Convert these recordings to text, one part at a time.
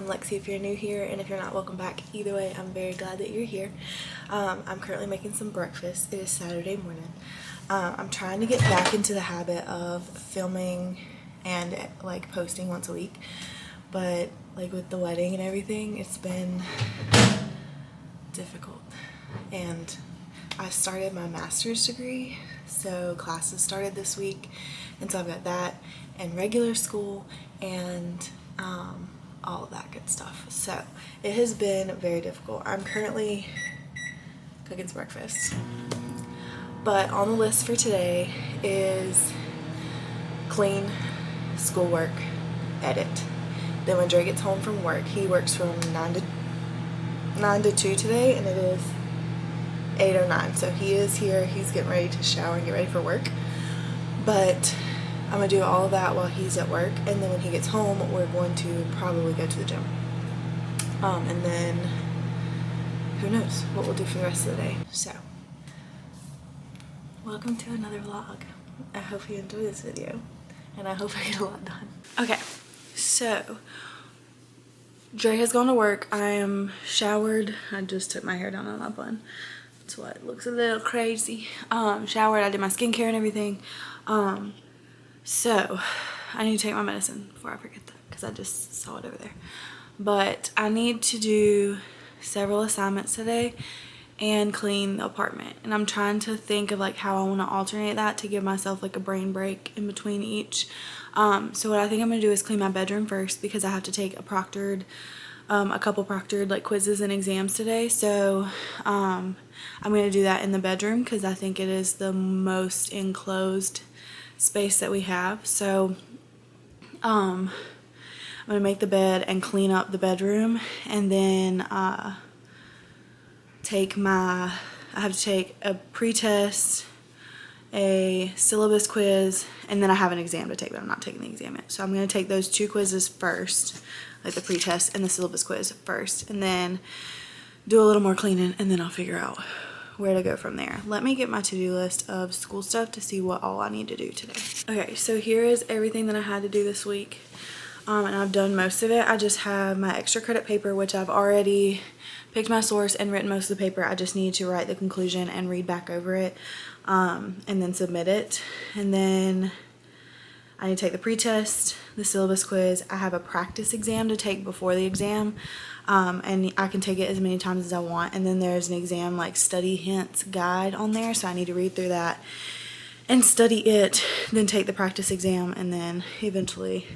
Lexie if you're new here, and if you're not, welcome back. Either way, I'm very glad that you're here. I'm currently making some breakfast. It is Saturday morning. I'm trying to get back into the habit of filming and like posting once a week, but like with the wedding and everything, it's been difficult. And I started my master's degree, so classes started this week, and so I've got that and regular school and all of that good stuff. So it has been very difficult. I'm currently cooking some breakfast, but on the list for today is clean, schoolwork, edit. Then when Dre gets home from work, he works from 9 to 2 today, and it is 8:09, so he is here. He's getting ready to shower and get ready for work, but I'm gonna do all of that while he's at work, and then when he gets home, we're going to probably go to the gym, and then who knows what we'll do for the rest of the day. So welcome to another vlog. I hope you enjoy this video, and I hope I get a lot done. Okay, so Dre has gone to work. I am showered. I just took my hair down on my bun. That's why it looks a little crazy. Showered. I did my skincare and everything. So I need to take my medicine before I forget that, because I just saw it over there. But I need to do several assignments today and clean the apartment, and I'm trying to think of like how I want to alternate that to give myself like a brain break in between each. So what I think I'm gonna do is clean my bedroom first, because I have to take a couple proctored like quizzes and exams today. So I'm gonna do that in the bedroom, because I think it is the most enclosed space that we have. So I'm gonna make the bed and clean up the bedroom, and then I have to take a pre-test, a syllabus quiz, and then I have an exam to take, but I'm not taking the exam yet. So I'm going to take those 2 quizzes first, like the pre-test and the syllabus quiz first, and then do a little more cleaning, and then I'll figure out where to go from there. Let me get my to-do list of school stuff to see what all I need to do today. Okay, so here is everything that I had to do this week, and I've done most of it. I just have my extra credit paper, which I've already picked my source and written most of the paper. I just need to write the conclusion and read back over it, and then submit it. And then I need to take the pre-test, the syllabus quiz. I have a practice exam to take before the exam, and I can take it as many times as I want. And then there's an exam like study hints guide on there, so I need to read through that and study it, then take the practice exam, and then eventually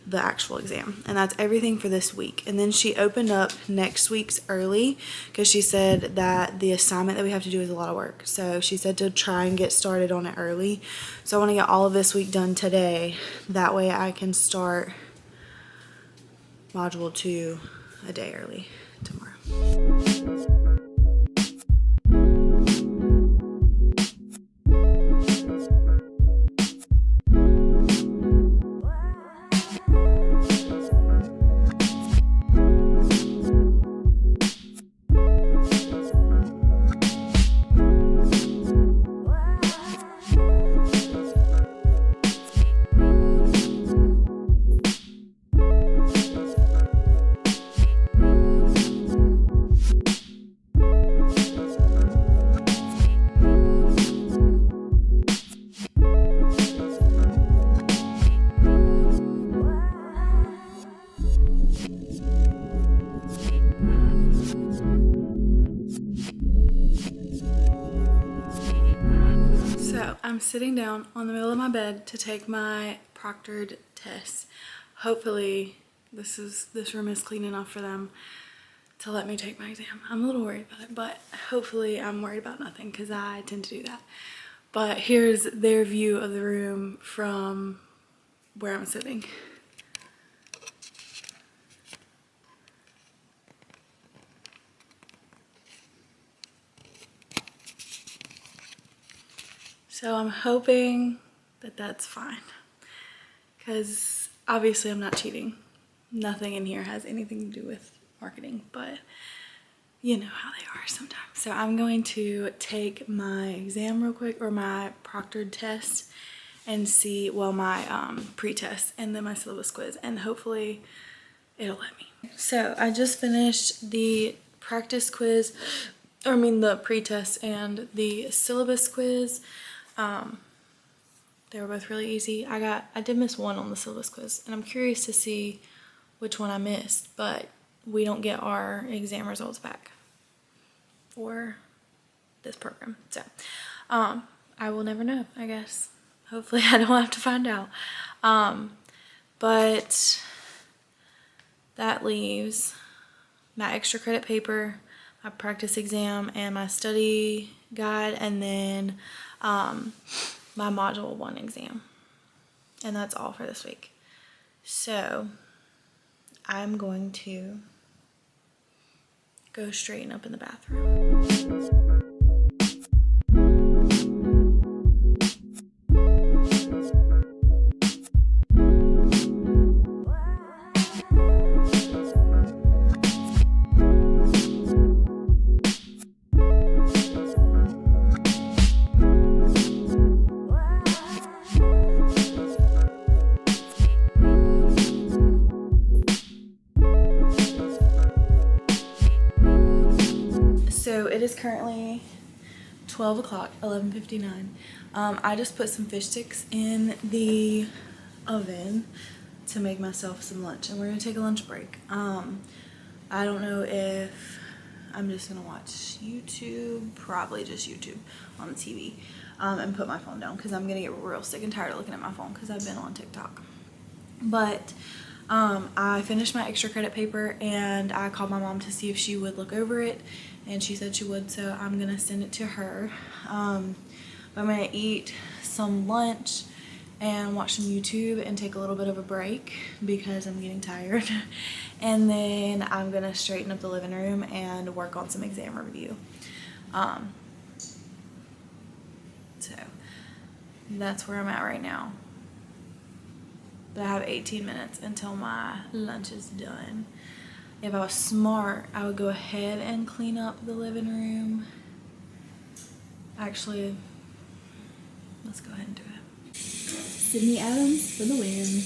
the actual exam. And that's everything for this week. And then she opened up next week's early, because she said that the assignment that we have to do is a lot of work. So she said to try and get started on it early. So I want to get all of this week done today. That way I can start module 2 a day early tomorrow. I'm sitting down on the middle of my bed to take my proctored test. Hopefully this room is clean enough for them to let me take my exam. I'm a little worried about it, but hopefully I'm worried about nothing, because I tend to do that. But here's their view of the room from where I'm sitting. So I'm hoping that that's fine, because obviously I'm not cheating. Nothing in here has anything to do with marketing, but you know how they are sometimes. So I'm going to take my exam real quick, or my proctored test, and see, well, my pre-test and then my syllabus quiz, and hopefully it'll let me. So I just finished the practice quiz, or I mean the pre-test and the syllabus quiz. They were both really easy. I did miss one on the syllabus quiz, and I'm curious to see which one I missed, but we don't get our exam results back for this program. So I will never know, I guess. Hopefully I don't have to find out. But that leaves my extra credit paper, my practice exam, and my study guide, and then my module 1 exam. And that's all for this week. So I'm going to go straighten up in the bathroom. So it is currently 12 o'clock, 11:59. I just put some fish sticks in the oven to make myself some lunch, and we're gonna take a lunch break. I don't know if I'm just gonna watch YouTube, probably just YouTube on the TV, and put my phone down because I'm gonna get real sick and tired of looking at my phone because I've been on TikTok. But I finished my extra credit paper, and I called my mom to see if she would look over it, and she said she would, so I'm gonna send it to her. I'm gonna eat some lunch and watch some YouTube and take a little bit of a break because I'm getting tired. And then I'm gonna straighten up the living room and work on some exam review. So that's where I'm at right now. But I have 18 minutes until my lunch is done. If I was smart, I would go ahead and clean up the living room. Actually, let's go ahead and do it. Sydney Adams for the win.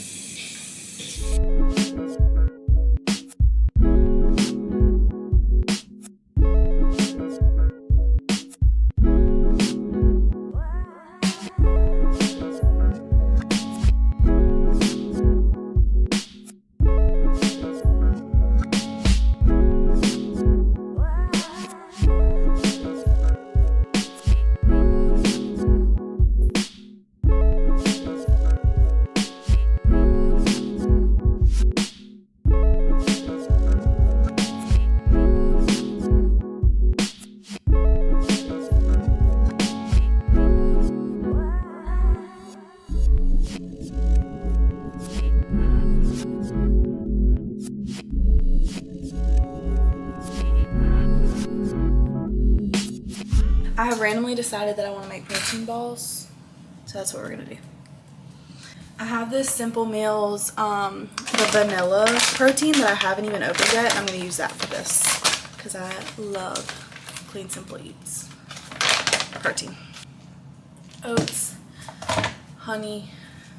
I have randomly decided that I want to make protein balls, so that's what we're gonna do. I have this Simple Meals, the vanilla protein that I haven't even opened yet, and I'm gonna use that for this because I love Clean Simple Eats protein. Oats, honey,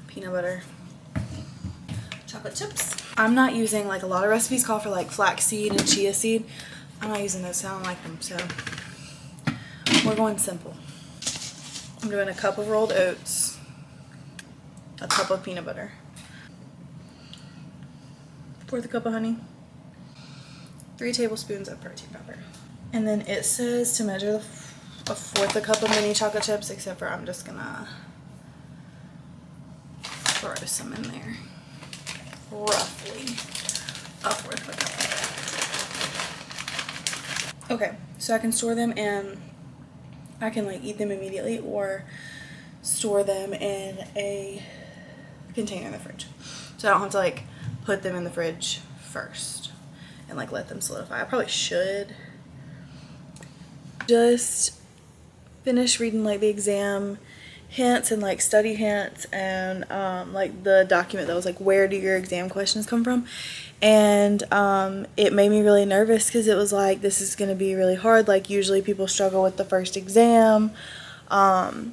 peanut butter, chocolate chips. I'm not using, like, a lot of recipes call for like flaxseed and chia seed. I'm not using those, so I don't like them, so we're going simple. I'm doing a cup of rolled oats, a cup of peanut butter, 1/4 cup of honey, 3 tablespoons of protein powder. And then it says to measure a 1/4 cup of mini chocolate chips, except for I'm just gonna throw some in there. Roughly a 1/4 cup. Okay, so I can store them and I can like eat them immediately or store them in a container in the fridge. So I don't have to like put them in the fridge first and like let them solidify. I probably should. Just finished reading like the exam hints and like study hints and like the document that was like, where do your exam questions come from? And it made me really nervous because it was like, this is going to be really hard. Like usually people struggle with the first exam and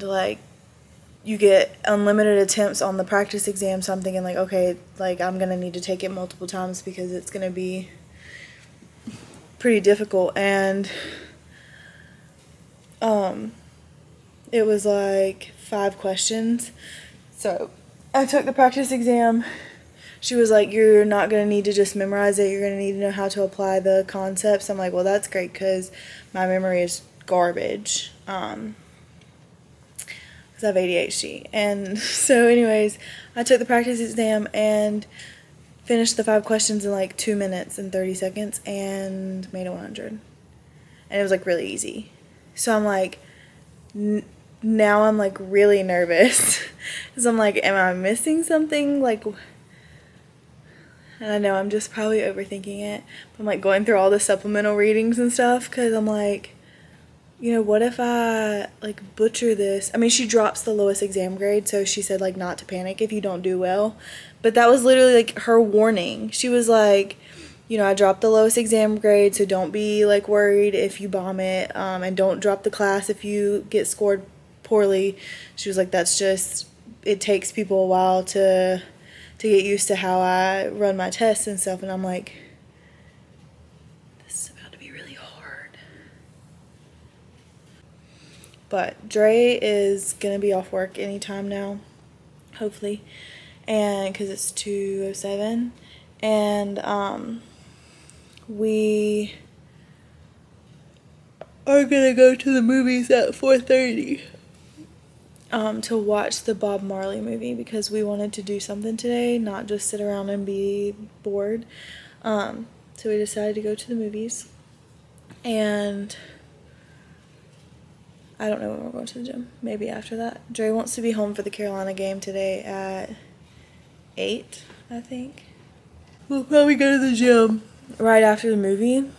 like you get unlimited attempts on the practice exam, so I'm thinking like, okay, like I'm gonna need to take it multiple times because it's gonna be pretty difficult. And it was like 5 questions. So I took the practice exam. She was like, you're not going to need to just memorize it. You're going to need to know how to apply the concepts. I'm like, well, that's great because my memory is garbage. Because I have ADHD. And so anyways, I took the practice exam and finished the 5 questions in like 2 minutes and 30 seconds and made a 100. And it was like really easy. So I'm like, now I'm like really nervous. Because I'm like, am I missing something? Like, and I know I'm just probably overthinking it. But I'm like going through all the supplemental readings and stuff because I'm like, you know, what if I like butcher this? I mean, she drops the lowest exam grade, so she said like not to panic if you don't do well. But that was literally like her warning. She was like, you know, I dropped the lowest exam grade, so don't be like worried if you bomb it, and don't drop the class if you get scored poorly. She was like, that's just, it takes people a while to get used to how I run my tests and stuff. And I'm like, this is about to be really hard. But Dre is gonna be off work anytime now, hopefully, and because it's 2:07, and we are gonna go to the movies at 4:30 to watch the Bob Marley movie because we wanted to do something today, not just sit around and be bored. So we decided to go to the movies, and I don't know when we're going to the gym. Maybe after that. Dre wants to be home for the Carolina game today at 8, I think. We'll probably go to the gym right after the movie,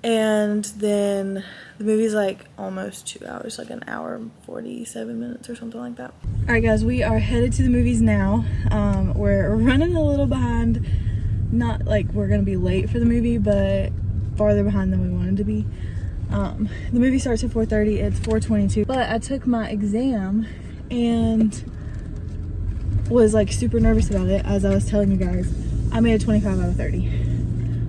and then the movie's like almost 2 hours, like an hour and 47 minutes or something like that. Alright guys, we are headed to the movies now. We're running a little behind. Not like we're gonna be late for the movie, but farther behind than we wanted to be. The movie starts at 4:30, it's 4:22. But I took my exam and was like super nervous about it. As I was telling you guys, I made a 25 out of 30,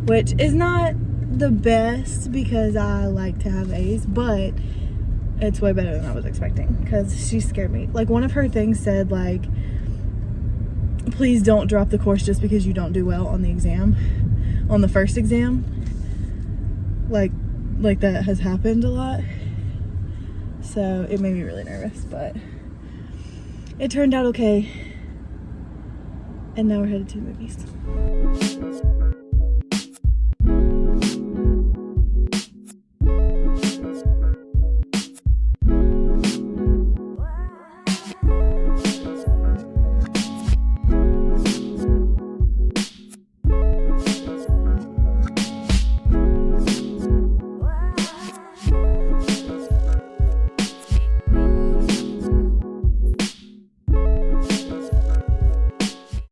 which is not the best because I like to have A's, but it's way better than I was expecting because she scared me. Like, one of her things said like, please don't drop the course just because you don't do well on the exam, on the first exam. Like that has happened a lot, so it made me really nervous, but it turned out okay, and now we're headed to the movies.